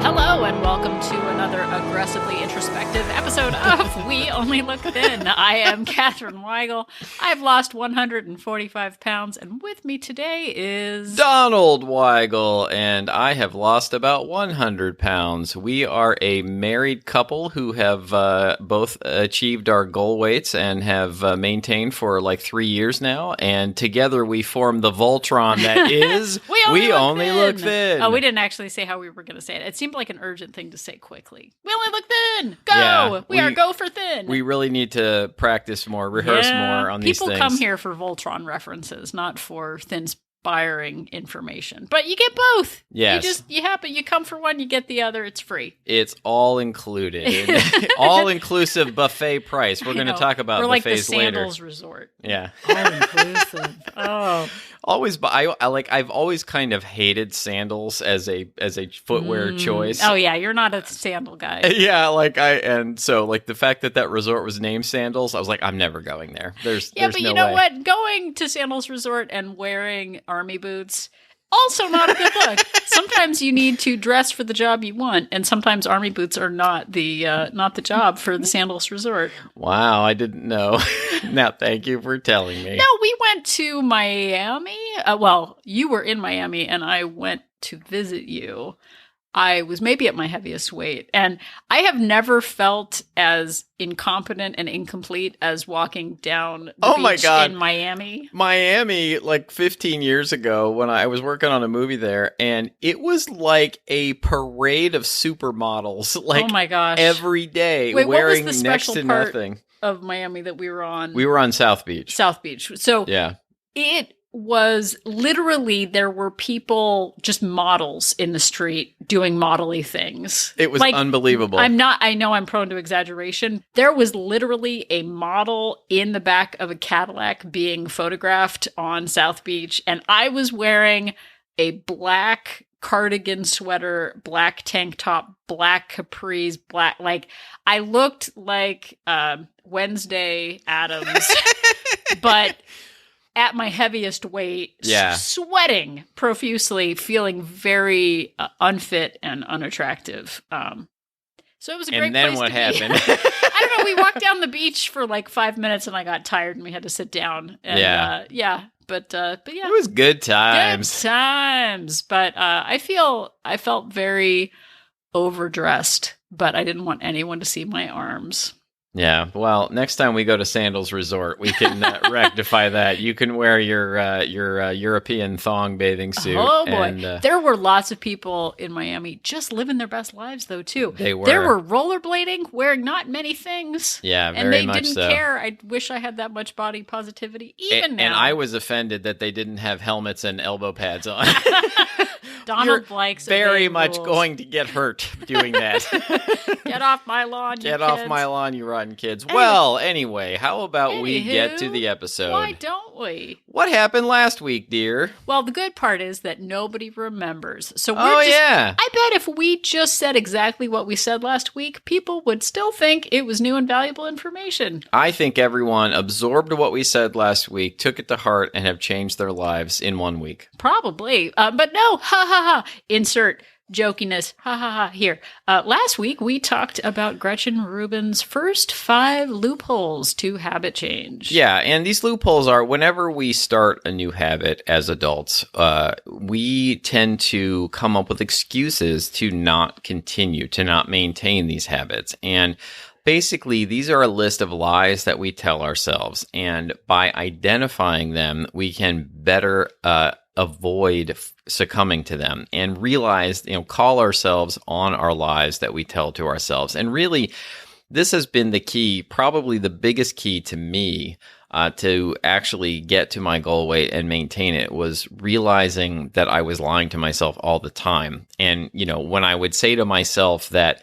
Hello and welcome to another aggressively introspective episode of We Only Look Thin. I am Katherine Weigel. I've lost 145 pounds, and with me today is... Donald Weigel, and I have lost about 100 pounds. We are a married couple who have both achieved our goal weights and have maintained for like 3 years now, and together we form the Voltron that is We Only Look Thin. Oh, we didn't actually say how we were going to say it. It seemed like an urgent thing to say quickly. We only look thin. Go. Yeah, we are go for thin. We really need to practice more, rehearse more on these things. People come here for Voltron references, not for thin-spiring information. But you get both. Yes. You come for one, you get the other. It's free. It's all included. All-inclusive buffet price. We're going to talk about buffets buffets later. We're like the Sandals later. Resort. Yeah. All-inclusive. Oh. I've always kind of hated sandals as a footwear choice. Oh yeah, you're not a sandal guy. Yeah, so the fact that resort was named Sandals, I was like, I'm never going there. There's but no you know way. what? Going to Sandals Resort and wearing army boots, also not a good look. Sometimes you need to dress for the job you want, and sometimes army boots are not the job for the Sandals Resort. Wow, I didn't know. Now, thank you for telling me. No, we went to Miami. You were in Miami, and I went to visit you. I was maybe at my heaviest weight, and I have never felt as incompetent and incomplete as walking down the beach in Miami. Miami, like 15 years ago, when I was working on a movie there, and it was like a parade of supermodels, like, oh my gosh, every day, Wait, wearing what was the next special to part nothing of Miami that we were on? We were on South Beach. So yeah, it was literally, there were people, just models in the street doing model-y things. It was unbelievable. I know I'm prone to exaggeration. There was literally a model in the back of a Cadillac being photographed on South Beach, and I was wearing a black cardigan sweater, black tank top, black capris, I looked like Wednesday Addams, but at my heaviest weight, sweating profusely, feeling very unfit and unattractive. So it was a great place to be. And then what happened? I don't know. We walked down the beach for like 5 minutes, and I got tired, and we had to sit down. And, But yeah, it was good times. Good times. But I felt very overdressed, but I didn't want anyone to see my arms. Yeah, well, next time we go to Sandals Resort, we can rectify that. You can wear your European thong bathing suit. Oh, boy. And, there were lots of people in Miami just living their best lives, though, too. They were. There were rollerblading, wearing not many things. Yeah, very much so. And they much didn't care. I wish I had that much body positivity, even now. And I was offended that they didn't have helmets and elbow pads on. Donald likes very much rules. Going to get hurt doing that. Get off my lawn, you Get kids. off my lawn, you rotten kids. Well, anyway, how about we get to the episode? Why don't we? What happened last week, dear? Well, the good part is that nobody remembers. So we're yeah. I bet if we just said exactly what we said last week, people would still think it was new and valuable information. I think everyone absorbed what we said last week, took it to heart, and have changed their lives in 1 week. Probably. But no, ha ha ha. Insert jokiness, ha ha ha, here. Last week, we talked about Gretchen Rubin's first 5 loopholes to habit change. Yeah, and these loopholes are whenever we start a new habit as adults, we tend to come up with excuses to not continue, to not maintain these habits. And basically, these are a list of lies that we tell ourselves. And by identifying them, we can better avoid succumbing to them and realize, call ourselves on our lies that we tell to ourselves. And really, this has been the key, probably the biggest key to me to actually get to my goal weight and maintain it, was realizing that I was lying to myself all the time. And, when I would say to myself that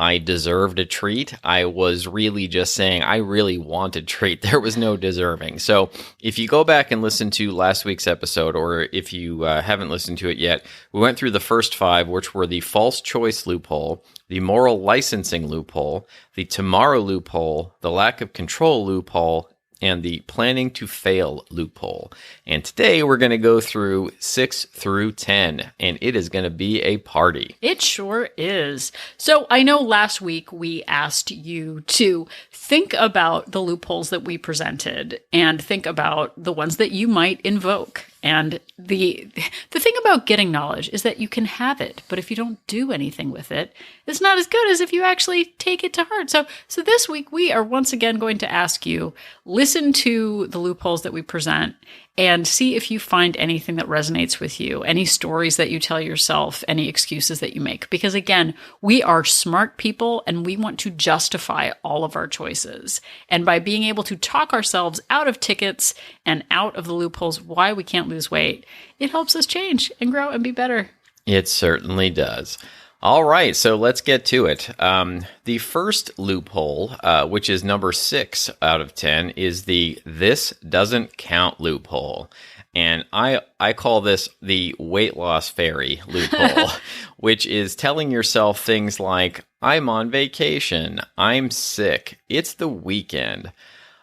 I deserved a treat, I was really just saying I really wanted a treat. There was no deserving. So if you go back and listen to last week's episode, or if you haven't listened to it yet, we went through the first 5, which were the false choice loophole, the moral licensing loophole, the tomorrow loophole, the lack of control loophole, and the planning to fail loophole. And today we're going to go through 6 through 10, and it is going to be a party. It sure is. So I know last week we asked you to think about the loopholes that we presented and think about the ones that you might invoke. And the thing about getting knowledge is that you can have it, but if you don't do anything with it, it's not as good as if you actually take it to heart. So this week we are once again going to ask you, listen to the loopholes that we present and see if you find anything that resonates with you, any stories that you tell yourself, any excuses that you make. Because again, we are smart people and we want to justify all of our choices. And by being able to talk ourselves out of tickets and out of the loopholes why we can't lose weight, it helps us change and grow and be better. It certainly does. All right, so let's get to it. The first loophole, which is number 6 out of 10, is the "this doesn't count" loophole. And I call this the weight loss fairy loophole, which is telling yourself things like, I'm on vacation, I'm sick, it's the weekend.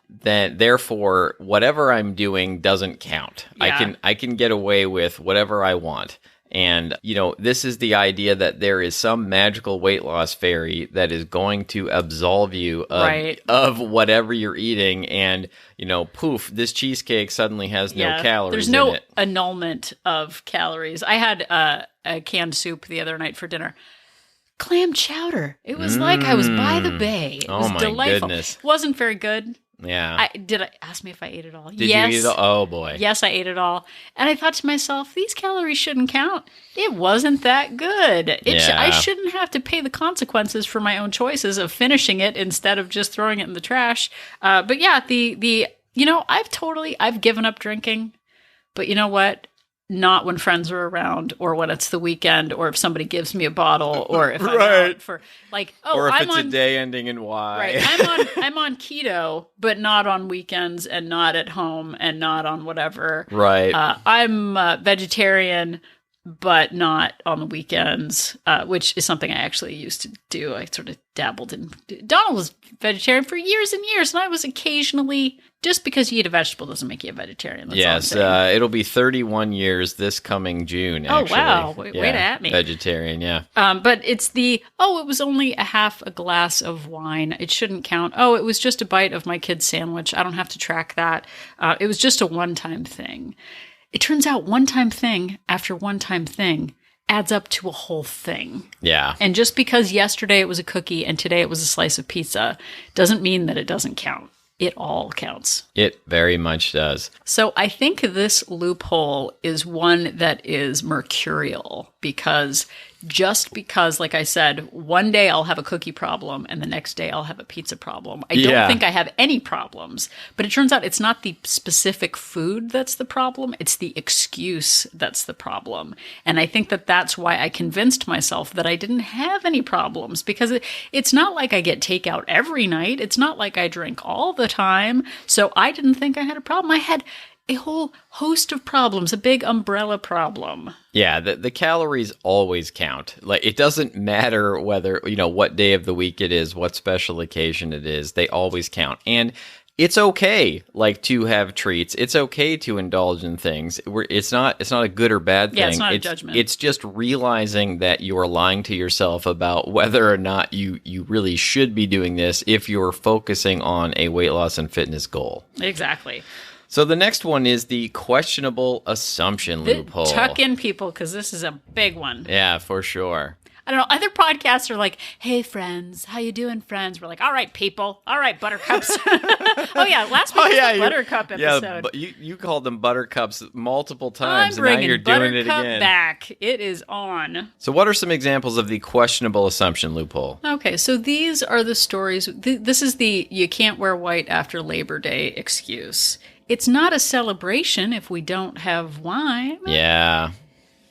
Then therefore, whatever I'm doing doesn't count. Yeah. I can get away with whatever I want. And, this is the idea that there is some magical weight loss fairy that is going to absolve you of whatever you're eating. And, poof, this cheesecake suddenly has no calories There's no in it. annulment of calories. I had a canned soup the other night for dinner. Clam chowder. It was like I was by the bay. It was delightful. Goodness. It wasn't very good. Yeah. Ask me if I ate it all? Did Yes. you eat it all? Oh, boy. Yes, I ate it all. And I thought to myself, these calories shouldn't count. It wasn't that good. I shouldn't have to pay the consequences for my own choices of finishing it instead of just throwing it in the trash. But yeah, I've given up drinking. But you know what? Not when friends are around or when it's the weekend or if somebody gives me a bottle or if I'm out for or if it's a day ending in Y. Right. I'm on keto, but not on weekends and not at home and not on whatever. Right. I'm vegetarian, but not on the weekends, which is something I actually used to do. I sort of dabbled in. Donald was vegetarian for years and years, and I was occasionally. Just because you eat a vegetable doesn't make you a vegetarian. That's yes, it'll be 31 years this coming June, actually. Oh, wow. Way to at me. Vegetarian, yeah. But it's it was only half a glass of wine. It shouldn't count. Oh, it was just a bite of my kid's sandwich. I don't have to track that. It was just a one-time thing. It turns out one-time thing after one-time thing adds up to a whole thing. Yeah. And just because yesterday it was a cookie and today it was a slice of pizza doesn't mean that it doesn't count. It all counts. It very much does. So I think this loophole is one that is mercurial because like I said, one day I'll have a cookie problem and the next day I'll have a pizza problem. I don't think I have any problems, but it turns out it's not the specific food that's the problem. It's the excuse that's the problem. And I think that that's why I convinced myself that I didn't have any problems because it's not like I get takeout every night. It's not like I drink all the time. So I didn't think I had a problem. I had a whole host of problems, a big umbrella problem. Yeah, the calories always count. Like, it doesn't matter whether, what day of the week it is, what special occasion it is, they always count. And it's okay, to have treats. It's okay to indulge in things. It's not a good or bad thing. Yeah, it's not a judgment. It's just realizing that you are lying to yourself about whether or not you really should be doing this if you're focusing on a weight loss and fitness goal. Exactly. So the next one is the questionable assumption loophole. Tuck in, people, because this is a big one. Yeah, for sure. I don't know. Other podcasts are like, hey, friends. How you doing, friends? We're like, all right, people. All right, buttercups. Oh, yeah. Last week was the buttercup episode. Yeah, but you called them buttercups multiple times, and now you're doing it buttercup again. back. It is on. So what are some examples of the questionable assumption loophole? Okay, so these are the stories. This is the you can't wear white after Labor Day excuse. It's not a celebration if we don't have wine. Yeah.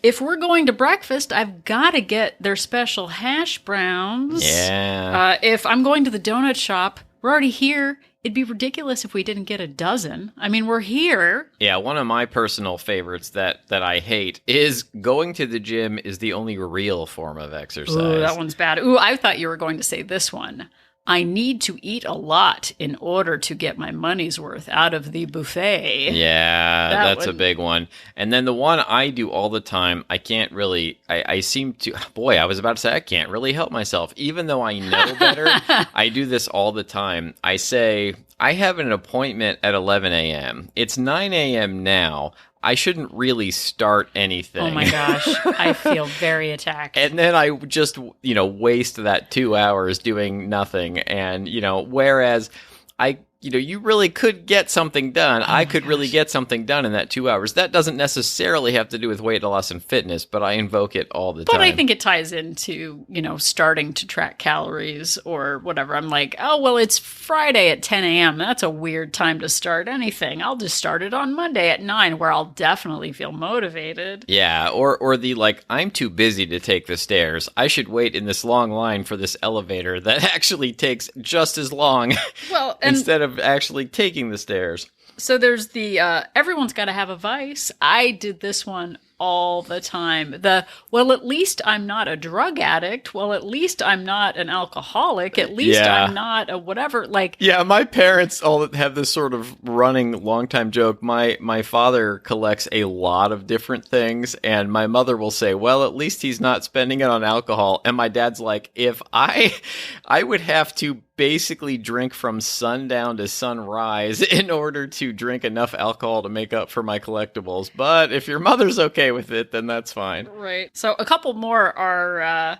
If we're going to breakfast, I've got to get their special hash browns. Yeah. If I'm going to the donut shop, we're already here. It'd be ridiculous if we didn't get a dozen. I mean, we're here. Yeah, one of my personal favorites that I hate is going to the gym is the only real form of exercise. Ooh, that one's bad. Ooh, I thought you were going to say this one. I need to eat a lot in order to get my money's worth out of the buffet. Yeah, that's a big one. And then the one I do all the time, I can't really, I seem to, boy, I was about to say, I can't really help myself. Even though I know better, I do this all the time. I say, I have an appointment at 11 a.m. It's 9 a.m. now. I shouldn't really start anything. Oh my gosh, I feel very attacked. And then I just, waste that 2 hours doing nothing. And, whereas you really could get something done. I could really get something done in that 2 hours. That doesn't necessarily have to do with weight loss and fitness, but I invoke it all the time. But I think it ties into, starting to track calories or whatever. I'm like, oh, well, it's Friday at 10 a.m. That's a weird time to start anything. I'll just start it on Monday at 9 where I'll definitely feel motivated. Yeah, or the I'm too busy to take the stairs. I should wait in this long line for this elevator that actually takes just as long instead of actually taking the stairs. So there's the everyone's got to have a vice. I did this one all the time. Well, at least I'm not a drug addict. Well, at least I'm not an alcoholic. At least I'm not a whatever. Yeah, my parents all have this sort of running long-time joke. My father collects a lot of different things, and my mother will say, well, at least he's not spending it on alcohol. And my dad's like, if I would have to basically drink from sundown to sunrise in order to drink enough alcohol to make up for my collectibles. But if your mother's okay with it, then that's fine. Right. So a couple more are,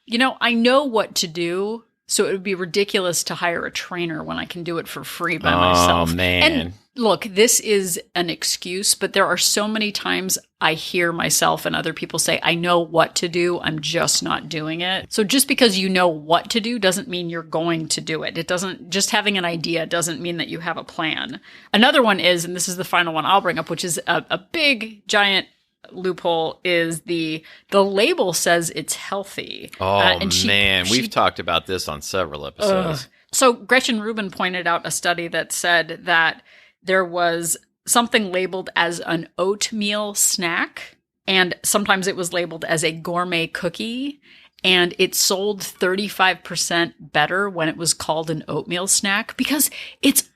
I know what to do. So it would be ridiculous to hire a trainer when I can do it for free by myself. Oh, man. And look, this is an excuse, but there are so many times I hear myself and other people say, I know what to do. I'm just not doing it. So just because you know what to do doesn't mean you're going to do it. It doesn't, just having an idea doesn't mean that you have a plan. Another one is, and this is the final one I'll bring up, which is a big, giant loophole, is the label says it's healthy. Oh, man. We've talked about this on several episodes. So Gretchen Rubin pointed out a study that said that there was something labeled as an oatmeal snack, and sometimes it was labeled as a gourmet cookie, and it sold 35% better when it was called an oatmeal snack because it's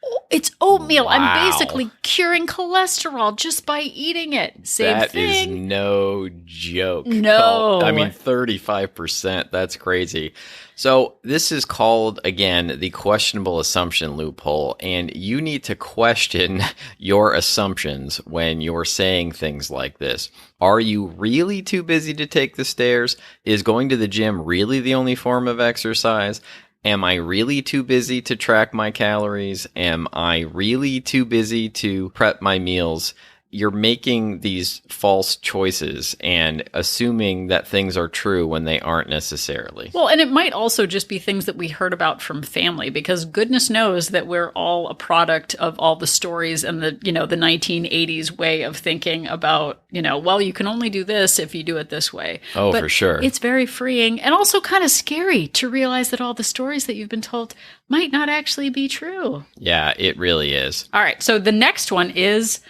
oatmeal. Wow. I'm basically curing cholesterol just by eating it. Same that thing. That is no joke. No. 35%. That's crazy. So this is called, again, the questionable assumption loophole, and you need to question your assumptions when you're saying things like this. Are you really too busy to take the stairs? Is going to the gym really the only form of exercise? Am I really too busy to track my calories? Am I really too busy to prep my meals? You're making these false choices and assuming that things are true when they aren't necessarily. Well, and it might also just be things that we heard about from family, because goodness knows that we're all a product of all the stories and the 1980s way of thinking about, well, you can only do this if you do it this way. Oh, but for sure. It's very freeing and also kind of scary to realize that all the stories that you've been told might not actually be true. Yeah, it really is. All right. So the next one is,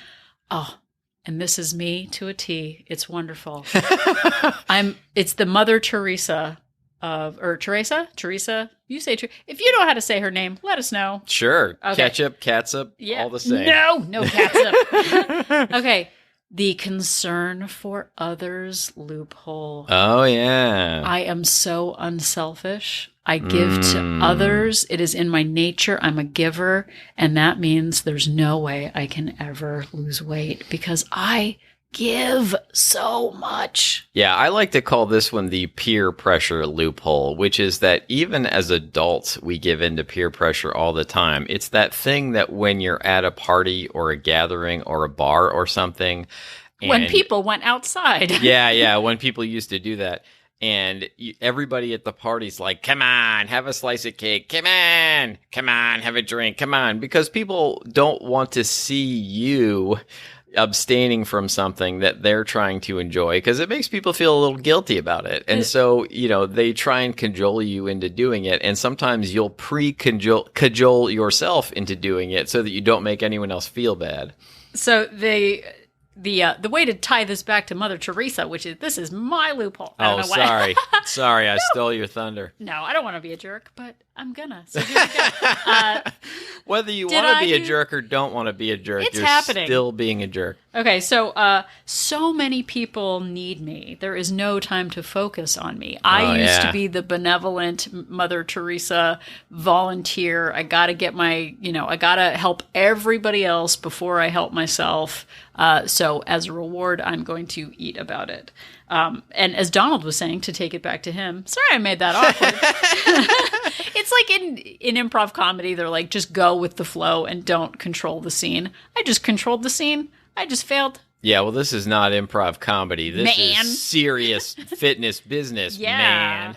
and this is me to a T. It's wonderful. It's the Mother Teresa Teresa. You say Teresa. If you know how to say her name, let us know. Sure. Okay. Ketchup, catsup, all the same. No catsup. Okay. The concern for others loophole. Oh, yeah. I am so unselfish. I give to others. It is in my nature. I'm a giver. And that means there's no way I can ever lose weight because I give so much. Yeah, I like to call this one the peer pressure loophole, which is that even as adults, we give in to peer pressure all the time. It's that thing that when you're at a party or a gathering or a bar or something. When people went outside. Yeah, when people used to do that. And everybody at the party's like, come on, have a slice of cake. Come on, have a drink. Come on. Because people don't want to see you abstaining from something that they're trying to enjoy because it makes people feel a little guilty about it. And so, they try and cajole you into doing it. And sometimes you'll cajole yourself into doing it so that you don't make anyone else feel bad. So the way to tie this back to Mother Teresa, which is this is my loophole. I don't know why. Sorry, I stole your thunder. No, I don't want to be a jerk, but I'm gonna. So here we go. Whether you want to be a jerk or don't want to be a jerk, it's you're happening. Still being a jerk. Okay, so so many people need me. There is no time to focus on me. I used to be the benevolent Mother Teresa volunteer. I got to get I got to help everybody else before I help myself. So as a reward, I'm going to eat about it. And as Donald was saying, to take it back to him, sorry I made that awkward. It's like in improv comedy, they're like, just go with the flow and don't control the scene. I just controlled the scene. I just failed. Yeah, well, this is not improv comedy. This is serious fitness business, man.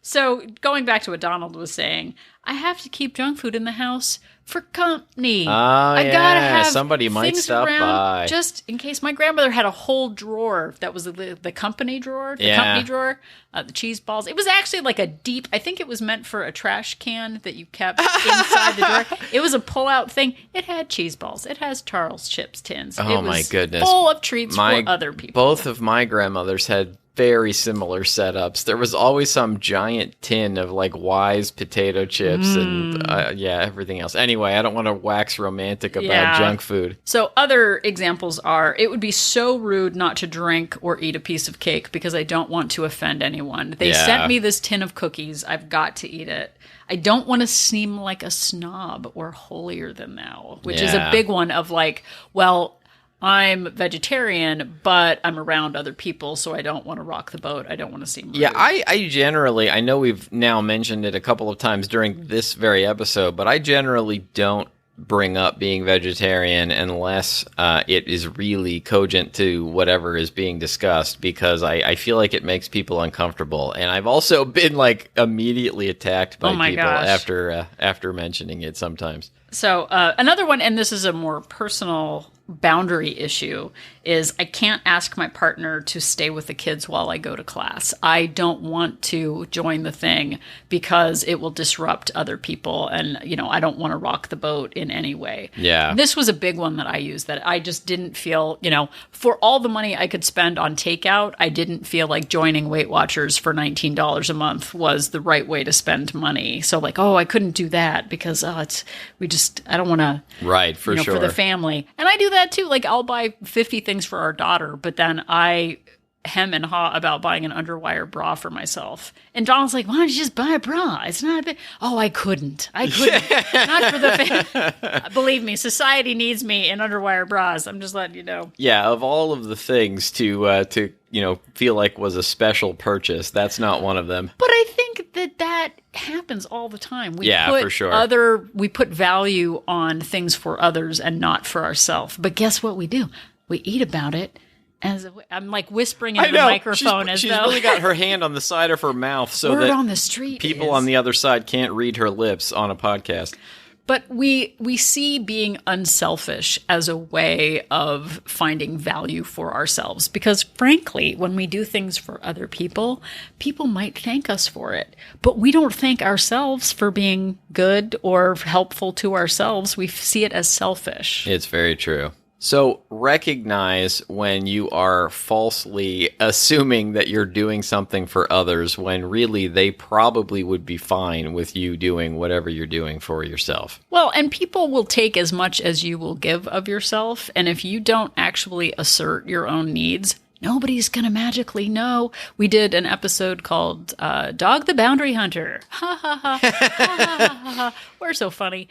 So going back to what Donald was saying, I have to keep junk food in the house for company. I gotta have somebody might stop by. Just in case. My grandmother had a whole drawer that was the company drawer, the cheese balls. It was actually like a deep, I think it was meant for a trash can that you kept inside the drawer. It was a pull-out thing. It had cheese balls. It has Charles Chips tins. Oh, my goodness. Full of treats for other people. Both of my grandmothers had very similar setups. There was always some giant tin of like Wise potato chips and everything else. Anyway, I don't want to wax romantic about junk food. So other examples are, it would be so rude not to drink or eat a piece of cake because I don't want to offend anyone. They sent me this tin of cookies. I've got to eat it. I don't want to seem like a snob or holier than thou, which is a big one of like, well, I'm vegetarian, but I'm around other people, so I don't want to rock the boat. I don't want to seem rude. Yeah, I generally, I know we've now mentioned it a couple of times during this very episode, but I generally don't bring up being vegetarian unless it is really cogent to whatever is being discussed, because I feel like it makes people uncomfortable. And I've also been like immediately attacked by people after mentioning it sometimes. So another one, and this is a more personal boundary issue, is I can't ask my partner to stay with the kids while I go to class. I don't want to join the thing because it will disrupt other people, and I don't want to rock the boat in any way. Yeah. This was a big one that I used, that I just didn't feel, for all the money I could spend on takeout, I didn't feel like joining Weight Watchers for $19 a month was the right way to spend money. So like, I couldn't do that because I don't want to, right, for sure, for the family. And I do that too. Like, I'll buy 50 things for our daughter, but then I hem and haw about buying an underwire bra for myself. And Donald's like, why don't you just buy a bra? It's not a bit. Oh, I couldn't. Not for the believe me, society needs me in underwire bras. I'm just letting you know. Yeah, of all of the things to feel like was a special purchase, that's not one of them. But I think that happens all the time. For sure. We put value on things for others and not for ourselves. But guess what we do? We eat about it. I'm like whispering into the microphone she's really got her hand on the side of her mouth so word that on the street people on the other side can't read her lips on a podcast. But we see being unselfish as a way of finding value for ourselves. Because frankly, when we do things for other people, people might thank us for it. But we don't thank ourselves for being good or helpful to ourselves. We see it as selfish. It's very true. So recognize when you are falsely assuming that you're doing something for others when really they probably would be fine with you doing whatever you're doing for yourself. Well, and people will take as much as you will give of yourself. And if you don't actually assert your own needs, nobody's going to magically know. We did an episode called Dog the Boundary Hunter. Ha, ha, ha. Ha, ha, ha, ha. We're so funny.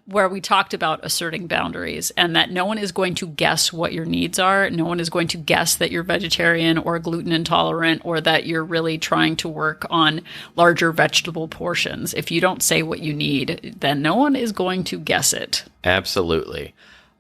Where we talked about asserting boundaries and that no one is going to guess what your needs are. No one is going to guess that you're vegetarian or gluten intolerant or that you're really trying to work on larger vegetable portions. If you don't say what you need, then no one is going to guess it. Absolutely.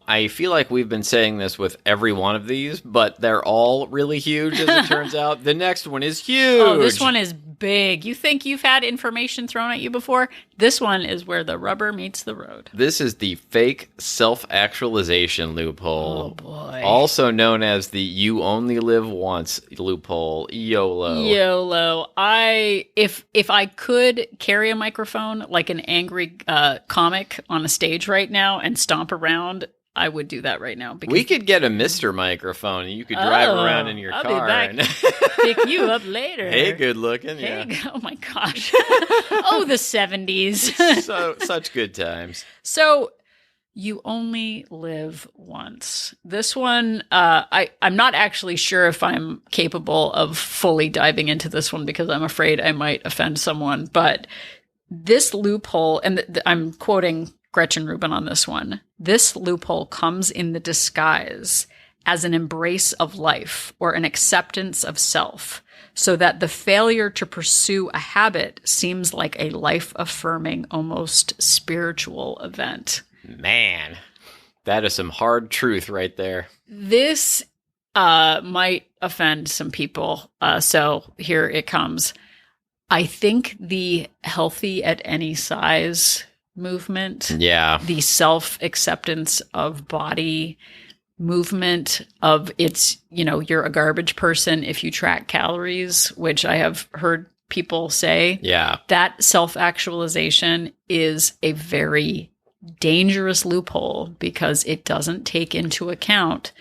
I feel like we've been saying this with every one of these, but they're all really huge, as it turns out. The next one is huge. Oh, this one is big. You think you've had information thrown at you before? This one is where the rubber meets the road. This is the fake self-actualization loophole. Oh, boy. Also known as the you only live once loophole, YOLO. YOLO. If I could carry a microphone like an angry comic on a stage right now and stomp around, I would do that right now. Because we could get a Mr. microphone and you could drive around in your I'll car. Be back. And pick you up later. Hey, good looking. Hey, Yeah. oh my gosh. Oh, the 70s. Such good times. So you only live once. This one, I'm not actually sure if I'm capable of fully diving into this one because I'm afraid I might offend someone. But this loophole, and I'm quoting Gretchen Rubin on this one, this loophole comes in the disguise as an embrace of life or an acceptance of self, so that the failure to pursue a habit seems like a life-affirming, almost spiritual event. Man, that is some hard truth right there. This might offend some people, so here it comes. I think the healthy at any size movement, the self-acceptance of body movement of it's, you're a garbage person if you track calories, which I have heard people say. Yeah. That self-actualization is a very dangerous loophole because it doesn't take into account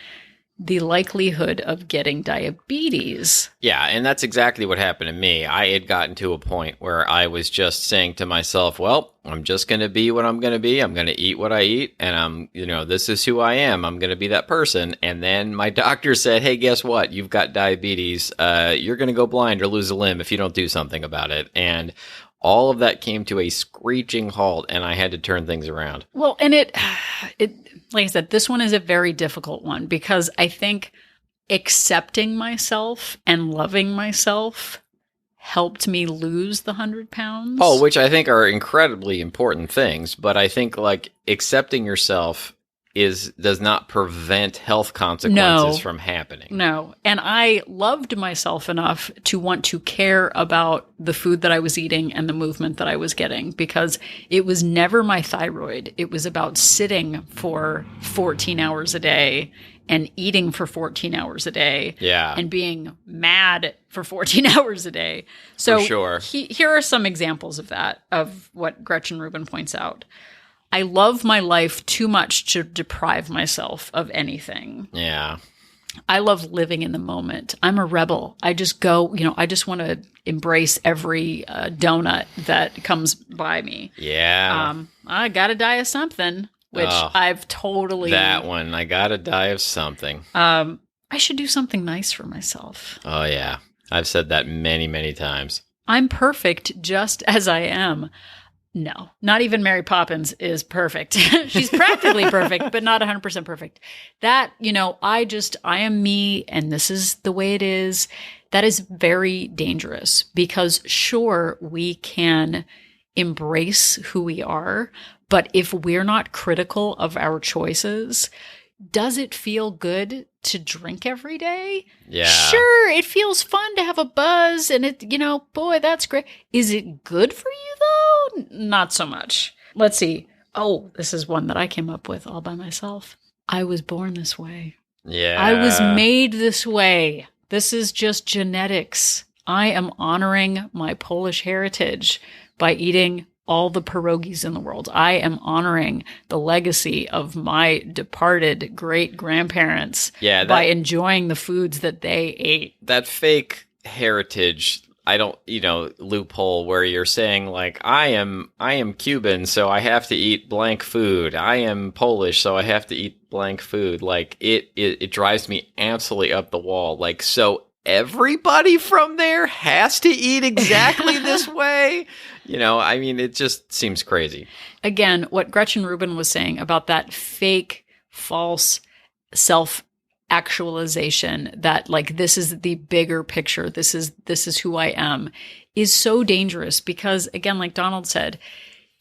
the likelihood of getting diabetes. Yeah, and that's exactly what happened to me. I had gotten to a point where I was just saying to myself, well, I'm just going to be what I'm going to be. I'm going to eat what I eat, and this is who I am. I'm going to be that person. And then my doctor said, hey, guess what? You've got diabetes. You're going to go blind or lose a limb if you don't do something about it. And all of that came to a screeching halt, and I had to turn things around. Well, and it like I said, this one is a very difficult one because I think accepting myself and loving myself helped me lose the 100 pounds. Oh, which I think are incredibly important things, but I think like accepting yourself does not prevent health consequences from happening. No. And I loved myself enough to want to care about the food that I was eating and the movement that I was getting because it was never my thyroid. It was about sitting for 14 hours a day and eating for 14 hours a day. Yeah. And being mad for 14 hours a day. So for sure. Here are some examples of that, of what Gretchen Rubin points out. I love my life too much to deprive myself of anything. Yeah. I love living in the moment. I'm a rebel. I just go, I just want to embrace every donut that comes by me. Yeah. I got to die of something, which I've totally... That one. I got to die of something. I should do something nice for myself. Oh, yeah. I've said that many, many times. I'm perfect just as I am. No, not even Mary Poppins is perfect. She's practically perfect, but not 100% perfect. That, I am me and this is the way it is. That is very dangerous because sure, we can embrace who we are, but if we're not critical of our choices, does it feel good to drink every day? Yeah. Sure, it feels fun to have a buzz and it, boy, that's great. Is it good for you though? Not so much. Let's see. Oh, this is one that I came up with all by myself. I was born this way. Yeah. I was made this way. This is just genetics. I am honoring my Polish heritage by eating all the pierogies in the world. I am honoring the legacy of my departed great-grandparents by enjoying the foods that they ate. That fake heritage, loophole where you're saying like, I am Cuban, so I have to eat blank food. I am Polish, so I have to eat blank food. Like it drives me absolutely up the wall. Like, so everybody from there has to eat exactly this way. It just seems crazy. Again, what Gretchen Rubin was saying about that fake, false self-actualization, that like, this is the bigger picture, this is who I am, is so dangerous because, again, like Donald said,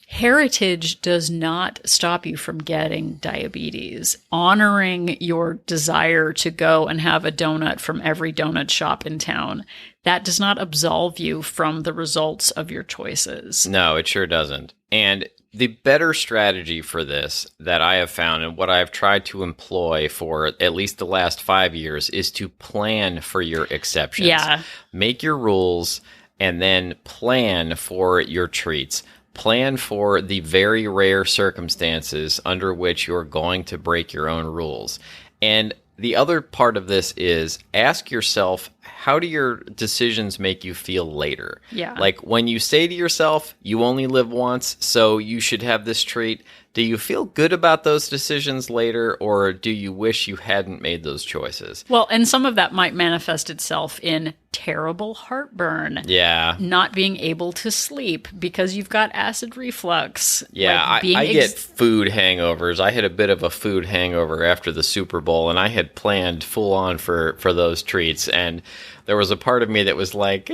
heritage does not stop you from getting diabetes. Honoring your desire to go and have a donut from every donut shop in town, that does not absolve you from the results of your choices. No, it sure doesn't. And the better strategy for this that I have found and what I've tried to employ for at least the last 5 years is to plan for your exceptions. Yeah. Make your rules and then plan for your treats. plan for the very rare circumstances under which you're going to break your own rules. And the other part of this is ask yourself, how do your decisions make you feel later? Yeah. Like when you say to yourself, you only live once, so you should have this treat. Do you feel good about those decisions later, or do you wish you hadn't made those choices? Well, and some of that might manifest itself in terrible heartburn. Yeah. Not being able to sleep because you've got acid reflux. Yeah, Like being I get food hangovers. I had a bit of a food hangover after the Super Bowl, and I had planned full on for those treats. And there was a part of me that was like,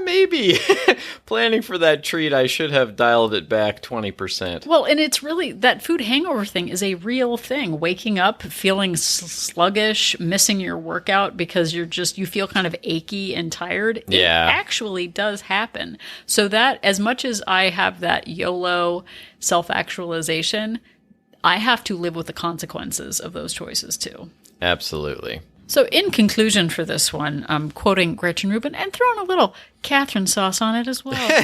maybe planning for that treat, I should have dialed it back 20%. Well, and it's really, that food hangover thing is a real thing. Waking up, feeling sluggish, missing your workout because you feel kind of achy and tired. Yeah. It actually does happen. So that, as much as I have that YOLO self-actualization, I have to live with the consequences of those choices too. Absolutely. So in conclusion for this one, I'm quoting Gretchen Rubin and throwing a little Catherine sauce on it as well.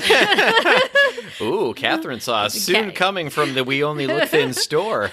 Ooh, Catherine sauce. Soon coming from the We Only Look Thin store.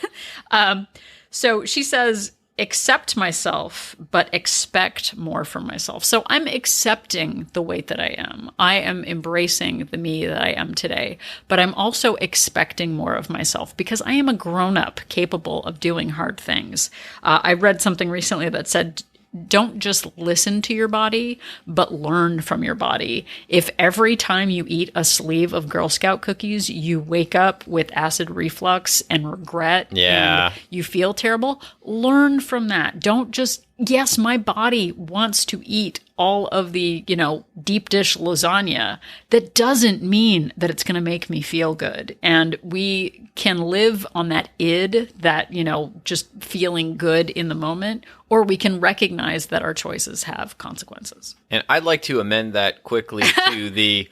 So she says, accept myself, but expect more from myself. So I'm accepting the weight that I am. I am embracing the me that I am today, but I'm also expecting more of myself because I am a grown-up capable of doing hard things. I read something recently that said, don't just listen to your body, but learn from your body. If every time you eat a sleeve of Girl Scout cookies, you wake up with acid reflux and regret, and you feel terrible, learn from that. Don't just, yes, my body wants to eat all of the, deep dish lasagna. That doesn't mean that it's going to make me feel good. And we can live on that id, that, just feeling good in the moment, or we can recognize that our choices have consequences. And I'd like to amend that quickly to the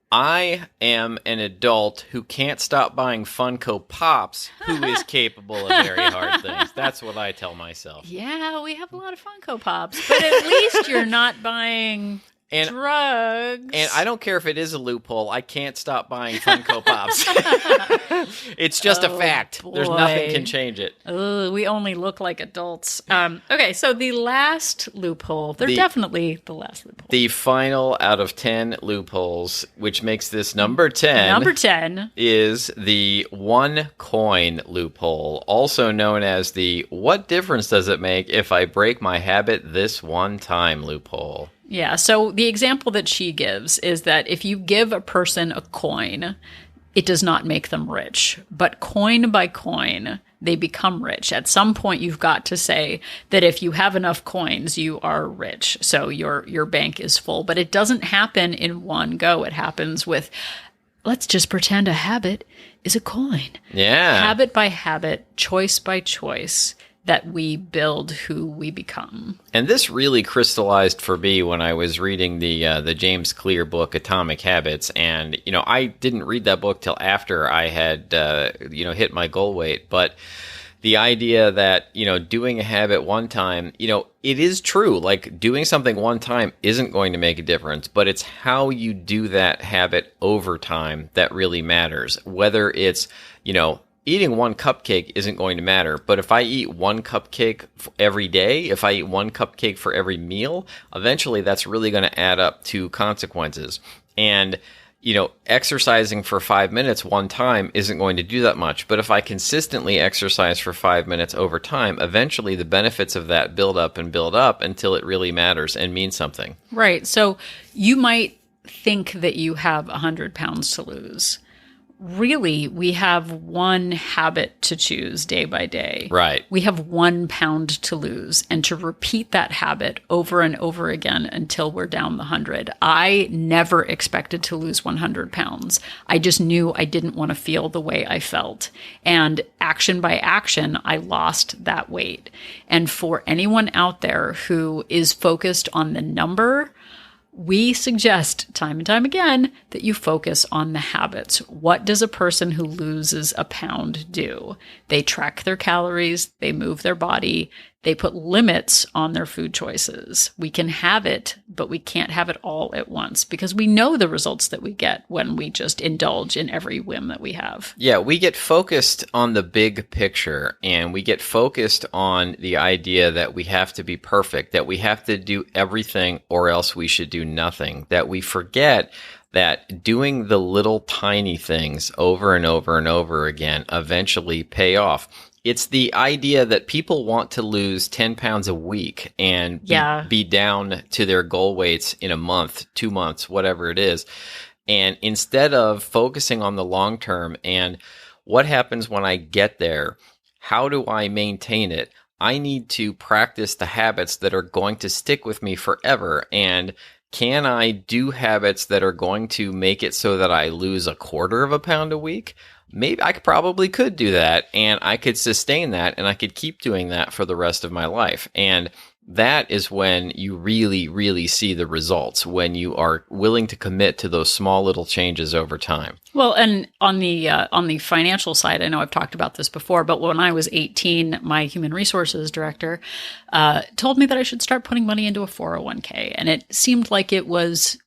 I am an adult who can't stop buying Funko Pops who is capable of very hard things. That's what I tell myself. Yeah, we have a lot of Funko Pops, but at least you're not buying drugs. And I don't care if it is a loophole. I can't stop buying Funko Pops. It's just a fact. Boy. There's nothing can change it. We only look like adults. Okay, so the last loophole. They're definitely the last loophole. The final out of 10 loopholes, which makes this number 10. Number 10 is the one coin loophole, also known as the what difference does it make if I break my habit this one time loophole. Yeah, so the example that she gives is that if you give a person a coin, it does not make them rich. But coin by coin, they become rich. At some point, you've got to say that if you have enough coins, you are rich. So your bank is full. But it doesn't happen in one go. It happens with, let's just pretend a habit is a coin. Yeah. Habit by habit, choice by choice, that we build who we become. And this really crystallized for me when I was reading the James Clear book, Atomic Habits. And, I didn't read that book till after I had, hit my goal weight. But the idea that, doing a habit one time, it is true. Like, doing something one time isn't going to make a difference, but it's how you do that habit over time that really matters. Whether it's, eating one cupcake isn't going to matter, but if I eat one cupcake every day, if I eat one cupcake for every meal, eventually that's really going to add up to consequences. And, exercising for 5 minutes one time isn't going to do that much. But if I consistently exercise for 5 minutes over time, eventually the benefits of that build up until it really matters and means something. Right. So you might think that you have 100 pounds to lose. Really, we have one habit to choose day by day. Right. We have 1 pound to lose and to repeat that habit over and over again until we're down the 100. I never expected to lose 100 pounds. I just knew I didn't want to feel the way I felt. And action by action, I lost that weight. And for anyone out there who is focused on the number, we suggest time and time again that you focus on the habits. What does a person who loses a pound do? They track their calories, they move their body, they put limits on their food choices. We can have it but we can't have it all at once because we know the results that we get when we just indulge in every whim that we have. Yeah, we get focused on the big picture, and we get focused on the idea that we have to be perfect, that we have to do everything or else we should do nothing, that we forget that doing the little tiny things over and over and over again eventually pay off. It's the idea that people want to lose 10 pounds a week and be down to their goal weights in a month, 2 months, whatever it is. And instead of focusing on the long term and what happens when I get there, how do I maintain it? I need to practice the habits that are going to stick with me forever. And can I do habits that are going to make it so that I lose a quarter of a pound a week? Maybe I probably could do that, and I could sustain that, and I could keep doing that for the rest of my life. And that is when you really, really see the results, when you are willing to commit to those small little changes over time. Well, and on the financial side, I know I've talked about this before, but when I was 18, my human resources director told me that I should start putting money into a 401k. And it seemed like it was,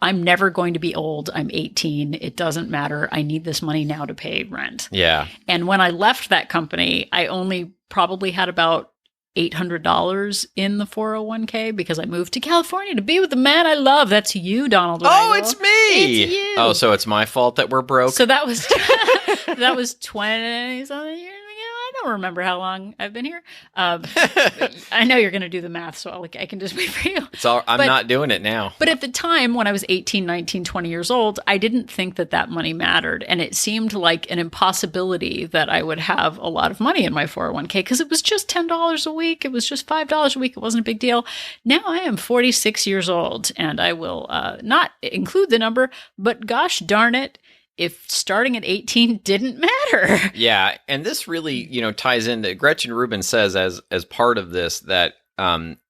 I'm never going to be old. I'm 18. It doesn't matter. I need this money now to pay rent. Yeah. And when I left that company, I only probably had about $800 in the 401k because I moved to California to be with the man I love. That's you, Donald. Oh, it's me. It's you. Oh, so it's my fault that we're broke. So that was 20 something years ago. I don't remember how long I've been here. I know you're going to do the math, so I can just wait for you. I'm not doing it now. But at the time when I was 18, 19, 20 years old, I didn't think that money mattered. And it seemed like an impossibility that I would have a lot of money in my 401k because it was just $10 a week. It was just $5 a week. It wasn't a big deal. Now I am 46 years old, and I will not include the number, but gosh darn it, if starting at 18 didn't matter. Yeah, and this really, ties into Gretchen Rubin says as part of this that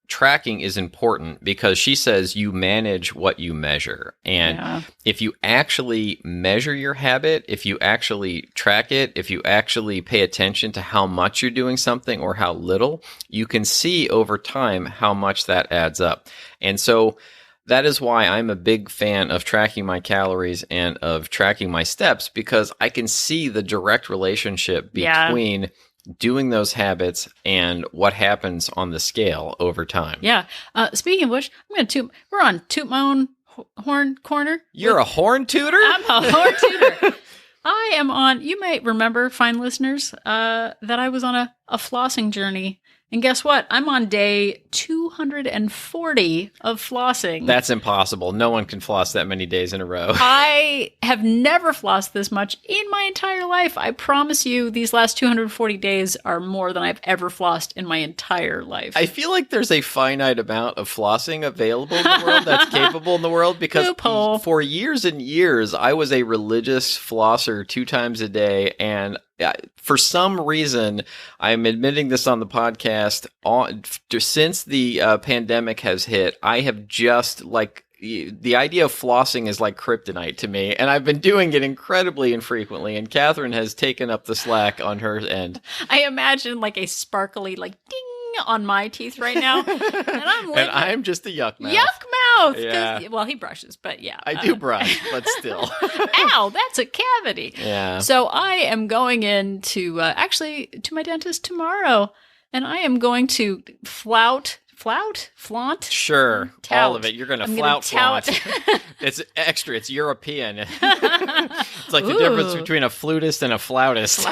tracking is important because she says you manage what you measure. And if you actually measure your habit, if you actually track it, if you actually pay attention to how much you're doing something or how little, you can see over time how much that adds up. And so that is why I'm a big fan of tracking my calories and of tracking my steps, because I can see the direct relationship between doing those habits and what happens on the scale over time. Yeah. Speaking of which, we're on Toot My Own Horn Corner. You're a horn tooter? I'm a horn tooter. I am on, you might remember, fine listeners, that I was on a flossing journey. And guess what? I'm on day 240 of flossing. That's impossible. No one can floss that many days in a row. I have never flossed this much in my entire life. I promise you, these last 240 days are more than I've ever flossed in my entire life. I feel like there's a finite amount of flossing available in the world that's capable in the world because Loophole. For years and years, I was a religious flosser 2 times a day, and for some reason, I'm admitting this on the podcast, since the pandemic has hit, I have just the idea of flossing is like kryptonite to me, and I've been doing it incredibly infrequently, and Catherine has taken up the slack on her end. I imagine like a sparkly ding on my teeth right now, and I'm just a yuck mouth. Yuck mouth! Yeah. Well, he brushes, but yeah. I do brush, but still. Ow, that's a cavity. Yeah. So I am going in to my dentist tomorrow, and I am going to flaunt? Sure, tout. all of it. You're going to flaunt. It's extra. It's European. It's like the difference between a flutist and a flautist.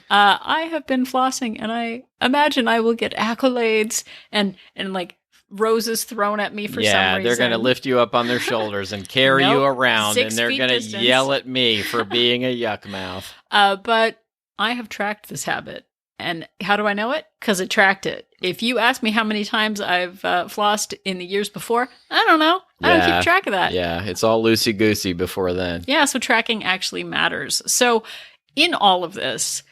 I have been flossing, and I imagine I will get accolades and like roses thrown at me for some reason. Yeah, they're going to lift you up on their shoulders and carry you around, and they're going to yell at me for being a yuck mouth. But I have tracked this habit. And how do I know it? Because I tracked it. If you ask me how many times I've flossed in the years before, I don't know. I don't keep track of that. Yeah, it's all loosey-goosey before then. Yeah, so tracking actually matters. So in all of this,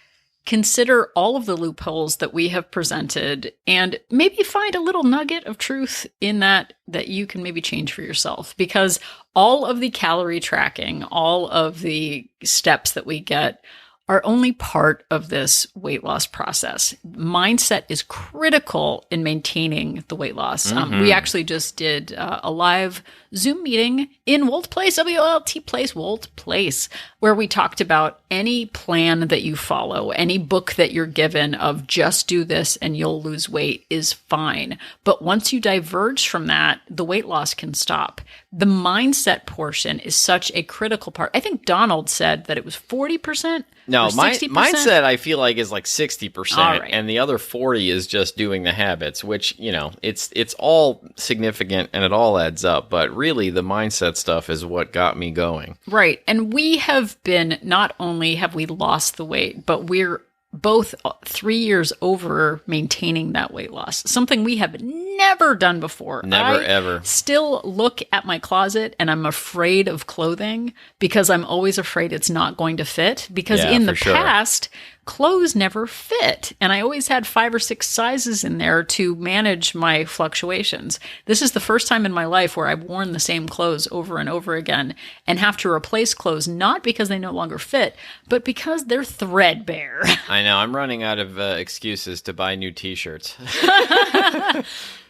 consider all of the loopholes that we have presented and maybe find a little nugget of truth in that you can maybe change for yourself. Because all of the calorie tracking, all of the steps that we get, are only part of this weight loss process. Mindset is critical in maintaining the weight loss. We actually just did a live Zoom meeting in Wolt Place, WOLT Place, Wolt Place, where we talked about any plan that you follow, any book that you're given of just do this and you'll lose weight is fine. But once you diverge from that, the weight loss can stop. The mindset portion is such a critical part. I think Donald said that it was 40%. No, my mindset I feel like is like 60%, right. And the other 40 is just doing the habits, which, you know, it's all significant and it all adds up. But really, the mindset stuff is what got me going. Right. And we have been, not only have we lost the weight, but we're both 3 years over maintaining that weight loss, something we have never done before. Never, I ever. Still look at my closet and I'm afraid of clothing because I'm always afraid it's not going to fit, because in the past, clothes never fit. And I always had 5 or 6 sizes in there to manage my fluctuations. This is the first time in my life where I've worn the same clothes over and over again and have to replace clothes, not because they no longer fit, but because they're threadbare. I know. I'm running out of excuses to buy new t-shirts.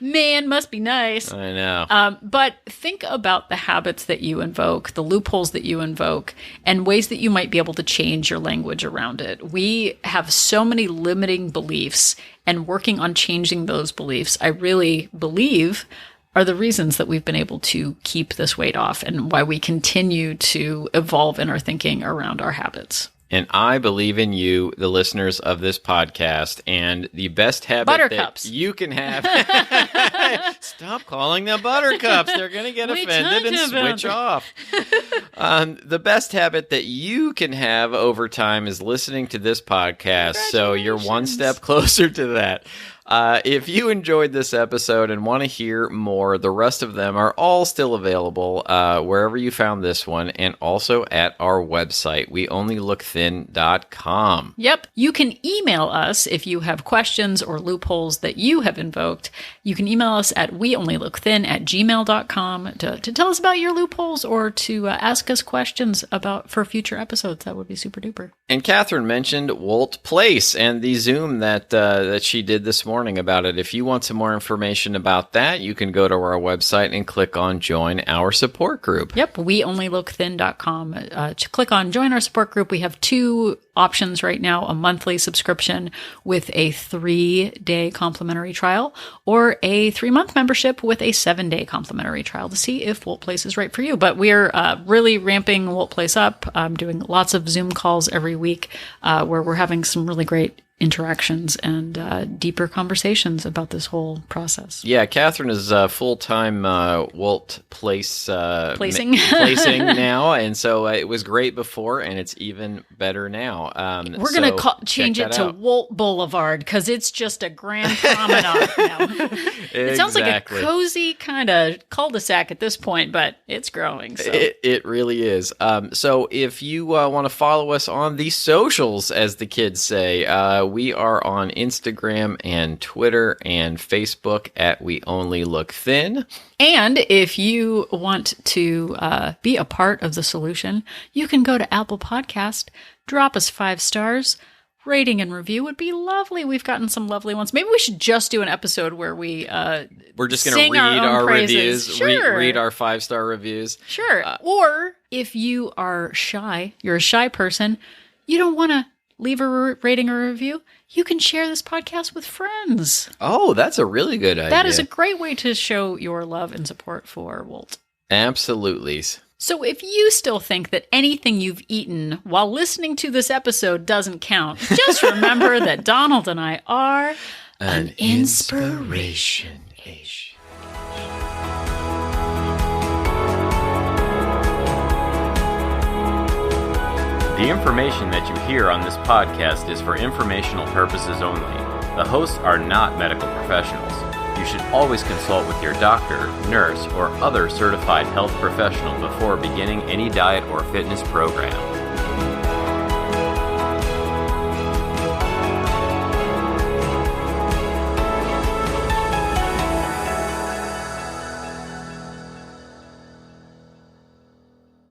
Man, must be nice. I know. But think about the habits that you invoke, the loopholes that you invoke, and ways that you might be able to change your language around it. We have so many limiting beliefs, and working on changing those beliefs, I really believe, are the reasons that we've been able to keep this weight off and why we continue to evolve in our thinking around our habits. And I believe in you, the listeners of this podcast, and the best habit Buttercups. that you can have. Stop calling them buttercups. They're going to get offended and switch off. The best habit that you can have over time is listening to this podcast, so you're one step closer to that. If you enjoyed this episode and want to hear more, the rest of them are all still available wherever you found this one, and also at our website, weonlylookthin.com. Yep. You can email us if you have questions or loopholes that you have invoked. You can email us at weonlylookthin@gmail.com to tell us about your loopholes or to ask us questions for future episodes. That would be super duper. And Catherine mentioned Wolt Place and the Zoom that she did this morning about it. If you want some more information about that, you can go to our website and click on Join Our Support Group. Yep, weonlylookthin.com. Click on Join Our Support Group. We have 2 options right now, a monthly subscription with a 3-day complimentary trial, or a 3-month membership with a 7-day complimentary trial to see if Wolt Place is right for you. But we're really ramping Wolt Place up. I'm doing lots of Zoom calls every week where we're having some really great interactions and deeper conversations about this whole process. Yeah, Catherine is full-time Wolt Place placing now, and so it was great before, and it's even better now. We're going to change it to Wolt Boulevard because it's just a grand promenade now. It sounds like a cozy kind of cul-de-sac at this point, but it's growing. So. It really is. So if you want to follow us on the socials, as the kids say, we are on Instagram and Twitter and Facebook at We Only Look Thin. And if you want to be a part of the solution, you can go to Apple Podcast, drop us 5 stars. Rating and review would be lovely. We've gotten some lovely ones. Maybe we should just do an episode where we're just going to read our reviews, sure. read our 5-star reviews. Sure. Or if you are shy, you're a shy person, you don't want to leave a rating or a review, you can share this podcast with friends. Oh, that's a really good idea. That is a great way to show your love and support for Wolt. Absolutely. So if you still think that anything you've eaten while listening to this episode doesn't count, just remember that Donald and I are an inspiration. The information that you hear on this podcast is for informational purposes only. The hosts are not medical professionals. You should always consult with your doctor, nurse, or other certified health professional before beginning any diet or fitness program.